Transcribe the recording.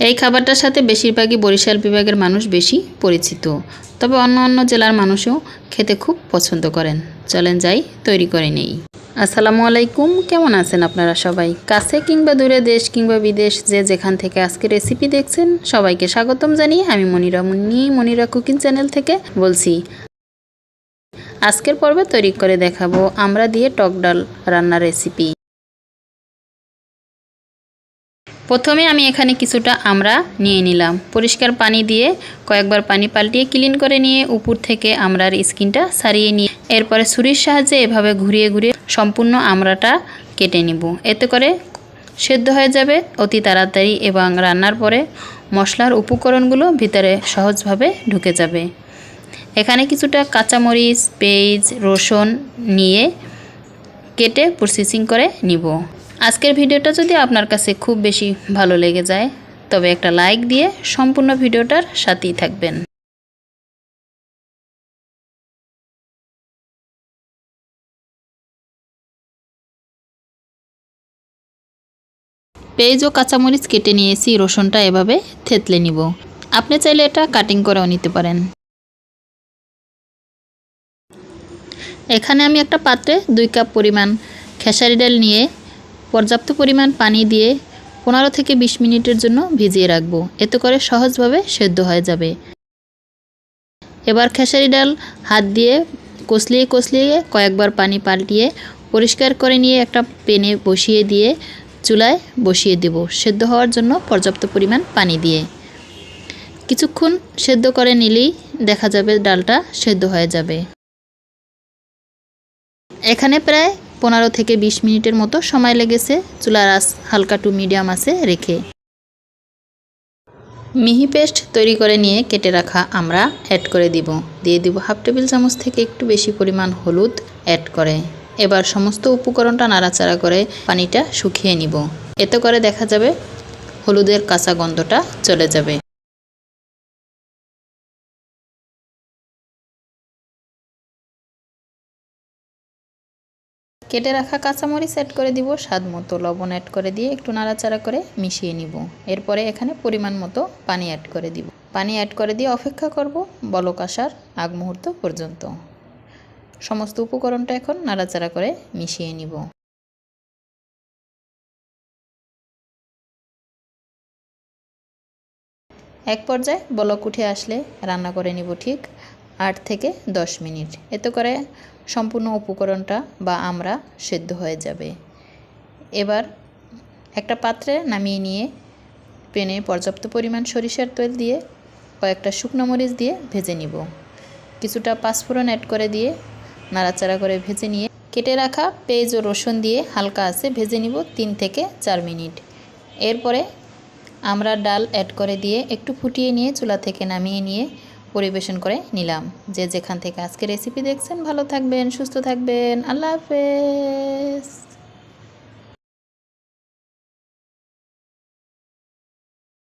এই খাবারটার সাথে বেশিরভাগই বরিশাল বিভাগের মানুষ বেশি পরিচিত, তবে অন্য অন্য জেলার মানুষও খেতে খুব পছন্দ করেন। চলেন যাই তৈরি করে নেই। আসসালামু আলাইকুম, কেমন আছেন আপনারা সবাই? কাছে কিংবা দূরে, দেশ কিংবা বিদেশ, যে যেখান থেকে আজকে রেসিপি দেখছেন সবাইকে স্বাগতম জানিয়ে আমি মনিরা কুকিং চ্যানেল থেকে বলছি। আজকের পর্বে তৈরি করে দেখাবো আমড়া দিয়ে টক ডাল রান্নার রেসিপি। প্রথমে আমি এখানে কিছুটা আমড়া নিয়ে নিলাম। পরিষ্কার পানি দিয়ে কয়েকবার পানি পাল্টিয়ে ক্লিন করে নিয়ে উপর থেকে আমড়ার স্কিনটা ছাড়িয়ে নিয়ে এরপরে ছুরির সাহায্যে এভাবে ঘুরিয়ে ঘুরিয়ে সম্পূর্ণ আমড়াটা কেটে নিব। এতে করে সেদ্ধ হয়ে যাবে অতি তাড়াতাড়ি এবং রান্নার পরে মশলার উপকরণগুলো ভিতরে সহজভাবে ঢুকে যাবে। এখানে কিছুটা কাঁচামরিচ, পেঁয়াজ, রসুন নিয়ে কেটে প্রসেসিং করে নিব। আজকের ভিডিওটা যদি আপনার কাছে খুব বেশি ভালো লেগে যায় তবে একটা লাইক দিয়ে সম্পূর্ণ ভিডিওটার সাথেই থাকবেন। পেঁয়াজ ও কাঁচামরিচ কেটে নিয়েছি, রসুনটা এভাবে থেতলে নিব। আপনি চাইলে এটা কাটিং করেও নিতে পারেন। এখানে আমি একটা পাত্রে 2 কাপ পরিমাণ খেসারি ডাল নিয়ে পর্যাপ্ত পরিমাণ পানি দিয়ে 15 থেকে 20 মিনিটের জন্য ভিজিয়ে রাখবো। এতে করে সহজভাবে সেদ্ধ হয়ে যাবে। এবার খেসারি ডাল হাত দিয়ে কষলিয়ে কয়েকবার পানি পাল্টিয়ে পরিষ্কার করে নিয়ে একটা প্যানে বসিয়ে দিয়ে চুলায় বসিয়ে দেব সেদ্ধ হওয়ার জন্য পর্যাপ্ত পরিমাণ পানি দিয়ে। কিছুক্ষণ সেদ্ধ করে নিলেই দেখা যাবে ডালটা সেদ্ধ হয়ে যাবে। এখানে প্রায় 15 থেকে 20 মিনিটের মতো সময় লেগেছে চুলার আঁচ হালকা টু মিডিয়াম আঁচে রেখে। মিহি পেস্ট তৈরি করে নিয়ে কেটে রাখা আমরা অ্যাড করে দিয়ে দিব 1/2 টেবিল চামচ থেকে একটু বেশি পরিমাণ হলুদ অ্যাড করে। এবার সমস্ত উপকরণটা নাড়াচাড়া করে পানিটা শুকিয়ে নিব। এতে করে দেখা যাবে হলুদের কাঁচা গন্ধটা চলে যাবে। কেটে রাখা কাঁচামরিচ অ্যাড করে দিব, স্বাদ মতো লবণ অ্যাড করে দিয়ে একটু নাড়াচাড়া করে মিশিয়ে নিব। এরপরে এখানে পরিমাণ মতো পানি অ্যাড করে দিব। পানি অ্যাড করে দিয়ে অপেক্ষা করব বলক আসার আগ মুহূর্ত পর্যন্ত। সমস্ত উপকরণটা এখন নাড়াচাড়া করে মিশিয়ে নিব। এক পর্যায়ে বলক উঠে আসলে রান্না করে নিব ঠিক 8 থেকে 10 মিনিট। এতে করে সম্পূর্ণ উপকরণটা বা আমড়া সেদ্ধ হয়ে যাবে। এবার একটা পাত্রে নামিয়ে নিয়ে প্যানে পর্যাপ্ত পরিমাণ সরিষার তেল দিয়ে কয়েকটা শুকনো মরিচ দিয়ে ভেজে নিব। কিছুটা পাঁচফোড়ন অ্যাড করে দিয়ে নাড়াচাড়া করে ভেজে নিয়ে কেটে রাখা পেঁয়াজ ও রসুন দিয়ে হালকা আঁচে ভেজে নিব 3 থেকে 4 মিনিট। এরপরে আমরা ডাল অ্যাড করে দিয়ে একটু ফুটিয়ে নিয়ে চুলা থেকে নামিয়ে নিয়ে পরিবেশন করে নিলাম। যে যেখান থেকে আজকে রেসিপি দেখছেন ভালো থাকবেন, সুস্থ থাকবেন। আল্লাহ হাফেজ।